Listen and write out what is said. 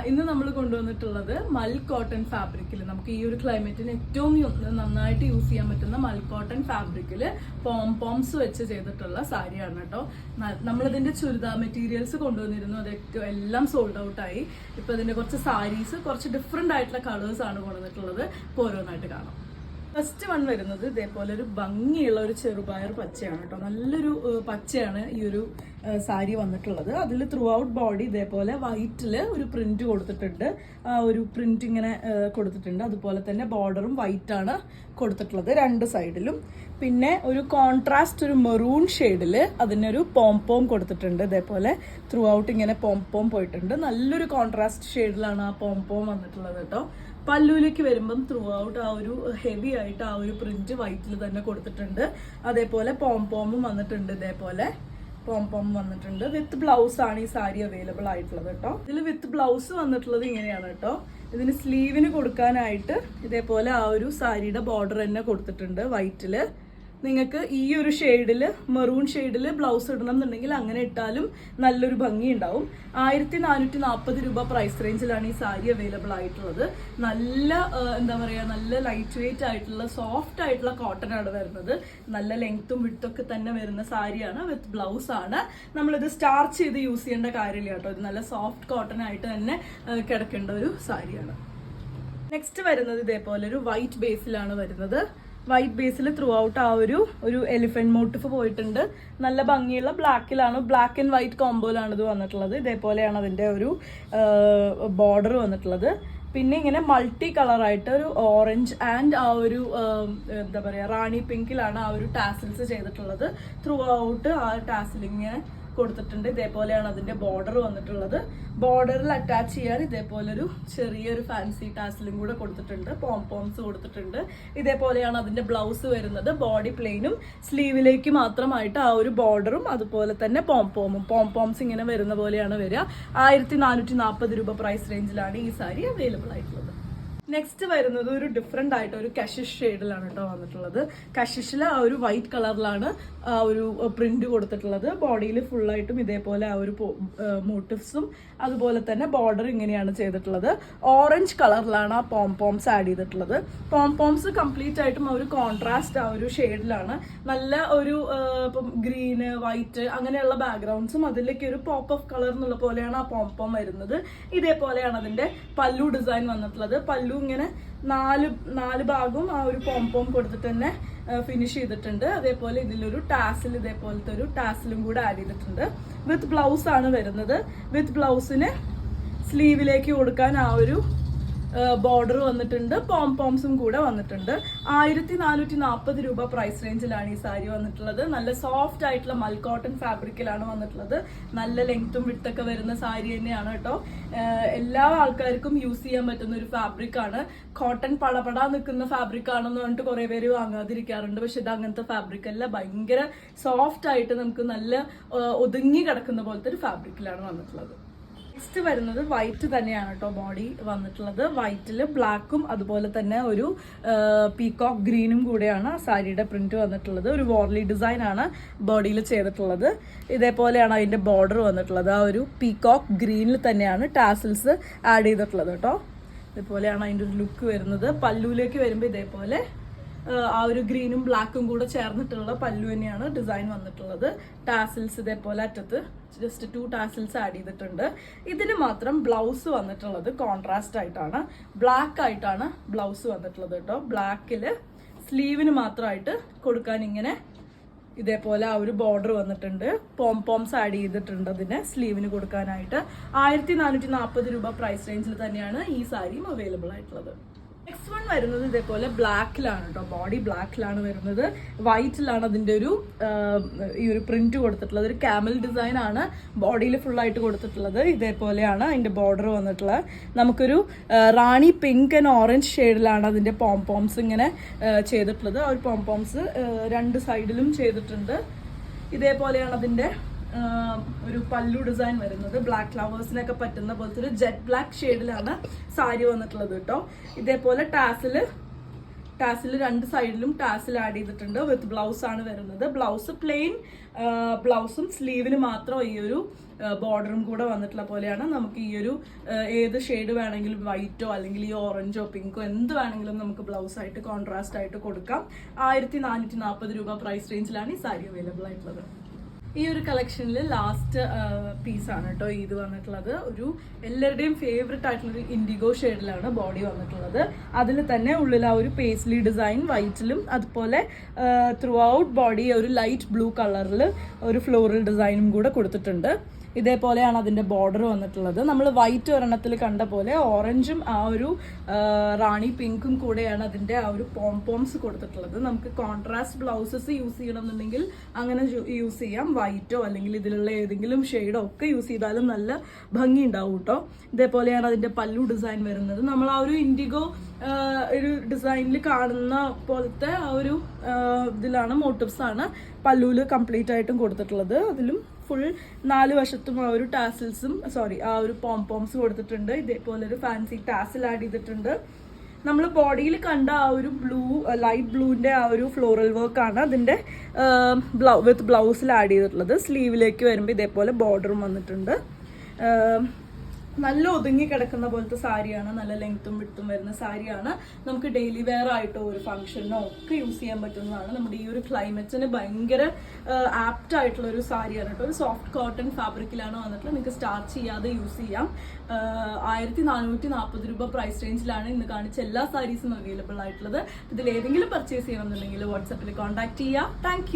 ഇന്ന് നമ്മൾ കൊണ്ടുവന്നിട്ടുള്ളത് മൽ കോട്ടൺ ഫാബ്രിക്കിൽ നമുക്ക് ഈ ഒരു ക്ലൈമറ്റിന് ഏറ്റവും നന്നായിട്ട് യൂസ് ചെയ്യാൻ പറ്റുന്ന മൽ കോട്ടൺ ഫാബ്രിക്കിൽ പോംപോംസ് വെച്ച് ചെയ്തിട്ടുള്ള സാരിയാണ് കേട്ടോ. നമ്മളിതിന്റെ ചുരിദാർ മെറ്റീരിയൽസ് കൊണ്ടുവന്നിരുന്നു, അതൊക്കെ എല്ലാം സോൾഡ് ഔട്ട് ആയി. ഇപ്പൊ ഇതിന്റെ കുറച്ച് സാരീസ് കുറച്ച് ഡിഫറെന്റ് ആയിട്ടുള്ള കളേഴ്സ് ആണ് കൊണ്ടുവന്നിട്ടുള്ളത്. ഇപ്പോൾ ഓരോന്നായിട്ട് കാണാം. ഫസ്റ്റ് വൺ വരുന്നത് ഇതേപോലെ ഒരു ഭംഗിയുള്ള ഒരു ചെറുപയർ പച്ചയാണ് കേട്ടോ. നല്ലൊരു പച്ചയാണ് ഈ ഒരു സാരി വന്നിട്ടുള്ളത്. അതിൽ ത്രൂ ഔട്ട് ബോഡി ഇതേപോലെ വൈറ്റിൽ ഒരു പ്രിന്റ് കൊടുത്തിട്ടുണ്ട്. ആ ഒരു പ്രിന്റ് ഇങ്ങനെ കൊടുത്തിട്ടുണ്ട്. അതുപോലെ തന്നെ ബോർഡറും വൈറ്റ് ആണ് കൊടുത്തിട്ടുള്ളത് രണ്ട് സൈഡിലും. പിന്നെ ഒരു കോൺട്രാസ്റ്റ് ഒരു മെറൂൺ ഷെയ്ഡിൽ അതിനൊരു പോംപോം കൊടുത്തിട്ടുണ്ട്. ഇതേപോലെ ത്രൂ ഔട്ട് ഇങ്ങനെ പോംപോം പോയിട്ടുണ്ട്. നല്ലൊരു കോൺട്രാസ്റ്റ് ഷെയ്ഡിലാണ് ആ പോംപോം വന്നിട്ടുള്ളത് കേട്ടോ. പല്ലുവിലേക്ക് വരുമ്പം ത്രൂ ഔട്ട് ആ ഒരു ഹെവി ആയിട്ട് ആ ഒരു പ്രിന്റ് വൈറ്റിൽ തന്നെ കൊടുത്തിട്ടുണ്ട്. അതേപോലെ പോംപോമും വന്നിട്ടുണ്ട്. ഇതേപോലെ പോംപോം വന്നിട്ടുണ്ട്. വിത്ത് ബ്ലൗസ് ആണ് ഈ സാരി അവൈലബിൾ ആയിട്ടുള്ളത് കേട്ടോ. ഇതിൽ വിത്ത് ബ്ലൗസ് വന്നിട്ടുള്ളത് ഇങ്ങനെയാണ് കേട്ടോ. ഇതിന് സ്ലീവിന് കൊടുക്കാനായിട്ട് ഇതേപോലെ ആ ഒരു സാരിയുടെ ബോർഡർ തന്നെ കൊടുത്തിട്ടുണ്ട് വൈറ്റില്. നിങ്ങൾക്ക് ഈ ഒരു ഷെയ്ഡിൽ മെറൂൺ ഷെയ്ഡിൽ ബ്ലൗസ് ഇടണം എന്നുണ്ടെങ്കിൽ അങ്ങനെ ഇട്ടാലും നല്ലൊരു ഭംഗി ഉണ്ടാവും. 1440 രൂപ പ്രൈസ് റേഞ്ചിലാണ് ഈ സാരി അവൈലബിൾ ആയിട്ടുള്ളത്. നല്ല എന്താ പറയുക, നല്ല ലൈറ്റ് വെയിറ്റ് ആയിട്ടുള്ള സോഫ്റ്റ് ആയിട്ടുള്ള കോട്ടൺ ആണ് വരുന്നത്. നല്ല ലെങ്ത്തും വിഡ്ത്തും തന്നെ വരുന്ന സാരിയാണ്. വിത്ത് ബ്ലൗസ് ആണ്. നമ്മളിത് സ്റ്റാർച്ച് ചെയ്ത് യൂസ് ചെയ്യേണ്ട കാര്യമില്ല കേട്ടോ. ഇത് നല്ല സോഫ്റ്റ് കോട്ടൺ ആയിട്ട് തന്നെ കിടക്കേണ്ട ഒരു സാരിയാണ്. നെക്സ്റ്റ് വരുന്നത് ഇതേപോലെ ഒരു വൈറ്റ് ബേസിലാണ് വരുന്നത്. വൈറ്റ് ബേസിൽ ത്രൂ ഔട്ട് ആ ഒരു എലിഫന്റ് മോട്ടിഫ് പോയിട്ടുണ്ട്. നല്ല ഭംഗിയുള്ള ബ്ലാക്കിലാണ്, ബ്ലാക്ക് ആൻഡ് വൈറ്റ് കോംബോയിലാണ് ഇത് വന്നിട്ടുള്ളത്. ഇതേപോലെയാണ് അതിന്റെ ഒരു ബോർഡർ വന്നിട്ടുള്ളത്. പിന്നെ ഇങ്ങനെ മൾട്ടി കളറായിട്ട് ഒരു ഓറഞ്ച് ആൻഡ് ആ ഒരു എന്താ പറയുക റാണി പിങ്കിലാണ് ആ ഒരു ടാസിൽസ് ചെയ്തിട്ടുള്ളത്. ത്രൂ ഔട്ട് ആ ടാസിലിങ്ങനെ കൊടുത്തിട്ടുണ്ട്. ഇതേപോലെയാണ് അതിന്റെ ബോർഡർ വന്നിട്ടുള്ളത്. ബോർഡറിൽ അറ്റാച്ച് ചെയ്യാൻ ഇതേപോലൊരു ചെറിയൊരു ഫാൻസി ടാസിലും കൂടെ കൊടുത്തിട്ടുണ്ട്. പോംപോംസ് കൊടുത്തിട്ടുണ്ട്. ഇതേപോലെയാണ് അതിന്റെ ബ്ലൗസ് വരുന്നത്. ബോഡി പ്ലെയിനും സ്ലീവിലേക്ക് മാത്രമായിട്ട് ആ ഒരു ബോർഡറും അതുപോലെ തന്നെ പോംപോംസ് ഇങ്ങനെ വരുന്ന പോലെയാണ് വരിക. 1440 രൂപ പ്രൈസ് റേഞ്ചിലാണ് ഈ സാരി അവൈലബിൾ ആയിട്ടുള്ളത്. നെക്സ്റ്റ് വരുന്നത് ഒരു ഡിഫറെന്റ് ആയിട്ട് ഒരു കഷിഷ് ഷെയ്ഡിലാണ് കേട്ടോ വന്നിട്ടുള്ളത്. കഷിഷിൽ ആ ഒരു വൈറ്റ് കളറിലാണ് ആ ഒരു പ്രിന്റ് കൊടുത്തിട്ടുള്ളത്. ബോഡിയിൽ ഫുള്ളായിട്ടും ഇതേപോലെ ആ ഒരു മോട്ടിവ്സും അതുപോലെ തന്നെ ബോർഡർ ഇങ്ങനെയാണ് ചെയ്തിട്ടുള്ളത്. ഓറഞ്ച് കളറിലാണ് ആ പോംപോംസ് ആഡ് ചെയ്തിട്ടുള്ളത്. പോംപോംസ് കംപ്ലീറ്റ് ആയിട്ടും ആ ഒരു കോൺട്രാസ്റ്റ് ആ ഒരു ഷെയ്ഡിലാണ്. നല്ല ഒരു ഇപ്പം ഗ്രീന് വൈറ്റ് അങ്ങനെയുള്ള ബാക്ക്ഗ്രൗണ്ട്സും അതിലേക്ക് ഒരു പോപ്പ് ഓഫ് കളർ എന്നുള്ള പോലെയാണ് ആ പോംപോം വരുന്നത്. ഇതേപോലെയാണ് അതിന്റെ പല്ലു ഡിസൈൻ വന്നിട്ടുള്ളത്. പല്ലു ഇങ്ങനെ നാല് ഭാഗവും ആ ഒരു പോംപോം കൊടുത്തിട്ട് തന്നെ ഫിനിഷ് ചെയ്തിട്ടുണ്ട്. അതേപോലെ ഇതിലൊരു ടാസിൽ ഇതേപോലത്തെ ഒരു ടാസിലും കൂടെ ആഡ് ചെയ്തിട്ടുണ്ട്. വിത്ത് ബ്ലൗസ് ആണ് വരുന്നത്. വിത്ത് ബ്ലൗസിന് സ്ലീവിലേക്ക് കൊടുക്കാൻ ആ ഒരു ബോർഡർ വന്നിട്ടുണ്ട്. പോംപോംസും കൂടെ വന്നിട്ടുണ്ട്. 1440 രൂപ പ്രൈസ് റേഞ്ചിലാണ് ഈ സാരി വന്നിട്ടുള്ളത്. നല്ല സോഫ്റ്റ് ആയിട്ടുള്ള മൽ കോട്ടൺ ഫാബ്രിക്കിലാണ് വന്നിട്ടുള്ളത്. നല്ല ലെങ്ത്തും വിട്ടൊക്കെ വരുന്ന സാരി തന്നെയാണ് കേട്ടോ. എല്ലാ ആൾക്കാർക്കും യൂസ് ചെയ്യാൻ പറ്റുന്ന ഒരു ഫാബ്രിക് ആണ്. കോട്ടൺ പടപടാ നിൽക്കുന്ന ഫാബ്രിക് ആണെന്ന് പറഞ്ഞിട്ട് കുറെ പേര് വാങ്ങാതിരിക്കാറുണ്ട്. പക്ഷെ ഇത് അങ്ങനത്തെ ഫാബ്രിക് അല്ല. ഭയങ്കര സോഫ്റ്റ് ആയിട്ട് നമുക്ക് നല്ല ഒതുങ്ങി കിടക്കുന്ന പോലത്തെ ഒരു ഫാബ്രിക്കിലാണ് വന്നിട്ടുള്ളത്. നെക്സ്റ്റ് വരുന്നത് വൈറ്റ് തന്നെയാണ് കേട്ടോ ബോഡി വന്നിട്ടുള്ളത്. വൈറ്റില് ബ്ലാക്കും അതുപോലെ തന്നെ ഒരു പീകോക്ക് ഗ്രീനും കൂടെയാണ് സാരിയുടെ പ്രിന്റ് വന്നിട്ടുള്ളത്. ഒരു വോർലി ഡിസൈൻ ആണ് ബോഡിയിൽ ചെയ്തിട്ടുള്ളത്. ഇതേപോലെയാണ് അതിന്റെ ബോർഡർ വന്നിട്ടുള്ളത്. ആ ഒരു പീകോക്ക് ഗ്രീനിൽ തന്നെയാണ് ടാസിൽസ് ആഡ് ചെയ്തിട്ടുള്ളത് കേട്ടോ. ഇതേപോലെയാണ് അതിന്റെ ഒരു ലുക്ക് വരുന്നത്. പല്ലുവിലേക്ക് വരുമ്പോൾ ഇതേപോലെ ആ ഒരു ഗ്രീനും ബ്ലാക്കും കൂടെ ചേർന്നിട്ടുള്ള പല്ലു തന്നെയാണ് ഡിസൈൻ വന്നിട്ടുള്ളത്. ടാസിൽസ് ഇതേപോലെ അറ്റത്ത് ജസ്റ്റ് 2 ടാസിൽസ് ആഡ് ചെയ്തിട്ടുണ്ട്. ഇതിന് മാത്രം ബ്ലൗസ് വന്നിട്ടുള്ളത് കോൺട്രാസ്റ്റ് ആയിട്ടാണ്. ബ്ലാക്ക് ആയിട്ടാണ് ബ്ലൗസ് വന്നിട്ടുള്ളത് കേട്ടോ. ബ്ലാക്കില് സ്ലീവിന് മാത്രമായിട്ട് കൊടുക്കാൻ ഇങ്ങനെ ഇതേപോലെ ആ ഒരു ബോർഡർ വന്നിട്ടുണ്ട്. പോംപോംസ് ആഡ് ചെയ്തിട്ടുണ്ട് അതിന് സ്ലീവിന് കൊടുക്കാനായിട്ട്. 1440 രൂപ പ്രൈസ് റേഞ്ചിൽ തന്നെയാണ് ഈ സാരിയും അവൈലബിൾ ആയിട്ടുള്ളത്. നെക്സ്റ്റ് വൺ വരുന്നത് ഇതേപോലെ ബ്ലാക്കിലാണ് കേട്ടോ. ബോഡി ബ്ലാക്കിലാണ് വരുന്നത്. വൈറ്റിലാണ് അതിന്റെ ഈ ഒരു പ്രിന്റ് കൊടുത്തിട്ടുള്ളത്. ഒരു ക്യാമൽ ഡിസൈൻ ആണ് ബോഡിയിൽ ഫുൾ ആയിട്ട് കൊടുത്തിട്ടുള്ളത്. ഇതേപോലെയാണ് അതിന്റെ ബോർഡർ വന്നിട്ടുള്ളത്. നമുക്കൊരു റാണി പിങ്ക് ആൻഡ് ഓറഞ്ച് ഷെയ്ഡിലാണ് അതിന്റെ പോംപോംസ് ഇങ്ങനെ ചെയ്തിട്ടുള്ളത്. ആ ഒരു പോംപോംസ് രണ്ട് സൈഡിലും ചെയ്തിട്ടുണ്ട്. ഇതേപോലെയാണ് അതിന്റെ ഒരു പല്ലു ഡിസൈൻ വരുന്നത്. ബ്ലാക്ക് ഫ്ലവേഴ്സിനൊക്കെ പറ്റുന്ന പോലത്തെ ഒരു ജെറ്റ് ബ്ലാക്ക് ഷെയ്ഡിലാണ് സാരി വന്നിട്ടുള്ളത് കേട്ടോ. ഇതേപോലെ ടാസിൽ രണ്ട് സൈഡിലും ടാസിൽ ആഡ് ചെയ്തിട്ടുണ്ട്. വിത്ത് ബ്ലൗസ് ആണ് വരുന്നത്. ബ്ലൗസ് പ്ലെയിൻ ബ്ലൗസും സ്ലീവിന് മാത്രം ഈ ഒരു ബോർഡറും കൂടെ വന്നിട്ടുള്ള പോലെയാണ്. നമുക്ക് ഈ ഒരു ഏത് ഷെയ്ഡ് വേണമെങ്കിലും വൈറ്റോ അല്ലെങ്കിൽ ഈ ഓറഞ്ചോ പിങ്കോ എന്ത് വേണമെങ്കിലും നമുക്ക് ബ്ലൗസ് ആയിട്ട് കോൺട്രാസ്റ്റ് ആയിട്ട് കൊടുക്കാം. 1440 രൂപ പ്രൈസ് റേഞ്ചിലാണ് ഈ സാരി അവൈലബിൾ ആയിട്ടുള്ളത്. ഈ ഒരു കളക്ഷനിൽ ലാസ്റ്റ് പീസാണ് കേട്ടോ ഇത് വന്നിട്ടുള്ളത്. ഒരു എല്ലാവരുടെയും ഫേവററ്റ് ആയിട്ടുള്ളൊരു ഇൻഡിഗോ ഷെയ്ഡിലാണ് ബോഡി വന്നിട്ടുള്ളത്. അതിൽ തന്നെ ഉള്ളിൽ ആ ഒരു പേസ്ലി ഡിസൈൻ വൈറ്റിലും അതുപോലെ ത്രൂ ഔട്ട് ബോഡി ഒരു ലൈറ്റ് ബ്ലൂ കളറിൽ ഒരു ഫ്ലോറൽ ഡിസൈനും കൂടെ കൊടുത്തിട്ടുണ്ട്. ഇതേപോലെയാണ് അതിൻ്റെ ബോർഡർ വന്നിട്ടുള്ളത്. നമ്മൾ വൈറ്റ് ഒരെണ്ണത്തിൽ കണ്ട പോലെ ഓറഞ്ചും ആ ഒരു റാണി പിങ്കും കൂടെയാണ് അതിൻ്റെ ആ ഒരു പോംപോംസ് കൊടുത്തിട്ടുള്ളത്. നമുക്ക് കോൺട്രാസ്റ്റ് ബ്ലൗസസ് യൂസ് ചെയ്യണമെന്നുണ്ടെങ്കിൽ അങ്ങനെ യൂസ് ചെയ്യാം. വൈറ്റോ അല്ലെങ്കിൽ ഇതിലുള്ള ഏതെങ്കിലും ഷെയ്ഡോ ഒക്കെ യൂസ് ചെയ്താലും നല്ല ഭംഗി ഉണ്ടാവും കേട്ടോ. ഇതേപോലെയാണ് അതിൻ്റെ പല്ലു ഡിസൈൻ വരുന്നത്. നമ്മൾ ആ ഒരു ഇൻഡിഗോ ഒരു ഡിസൈനിൽ കാണുന്ന പോലത്തെ ആ ഒരു ഇതിലാണ് മോട്ടീവ്സ് ആണ് പല്ലുവിൽ കംപ്ലീറ്റ് ആയിട്ടും കൊടുത്തിട്ടുള്ളത്. അതിലും ഫുൾ 4 വശത്തും ആ ഒരു ടാസിൽസും ആ ഒരു പോംപോംസ് കൊടുത്തിട്ടുണ്ട്. ഇതേപോലെ ഒരു ഫാൻസി ടാസിൽ ആഡ് ചെയ്തിട്ടുണ്ട്. നമ്മൾ ബോഡിയിൽ കണ്ട ആ ഒരു ലൈറ്റ് ബ്ലൂവിൻ്റെ ആ ഒരു ഫ്ലോറൽ വർക്കാണ് അതിൻ്റെ വിത്ത് ബ്ലൗസിൽ ആഡ് ചെയ്തിട്ടുള്ളത്. സ്ലീവിലേക്ക് വരുമ്പോൾ ഇതേപോലെ ബോർഡറും വന്നിട്ടുണ്ട്. നല്ല ഒതുങ്ങി കിടക്കുന്ന പോലത്തെ സാരിയാണ്. നല്ല ലെങ്ത്തും വിട്ടും വരുന്ന സാരിയാണ്. നമുക്ക് ഡെയിലി വെയർ ആയിട്ടോ ഒരു ഫംഗ്ഷനോ ഒക്കെ യൂസ് ചെയ്യാൻ പറ്റുന്നതാണ്. നമ്മുടെ ഈ ഒരു ക്ലൈമറ്റിന് ഭയങ്കര ആപ്റ്റ് ആയിട്ടുള്ള ഒരു സാരിയാണ് കേട്ടോ. ഒരു സോഫ്റ്റ് കോട്ടൺ ഫാബ്രിക്കിലാണ് വന്നിട്ടുള്ളത്. നിങ്ങൾക്ക് സ്റ്റാർച്ച് ചെയ്യാതെ യൂസ് ചെയ്യാം. 1440 രൂപ പ്രൈസ് റേഞ്ചിലാണ് ഇന്ന് കാണിച്ച എല്ലാ സാരീസും അവൈലബിൾ ആയിട്ടുള്ളത്. ഇതിൽ ഏതെങ്കിലും പർച്ചേസ് ചെയ്യണമെന്നുണ്ടെങ്കിൽ വാട്സാപ്പിൽ കോൺടാക്ട് ചെയ്യുക. താങ്ക്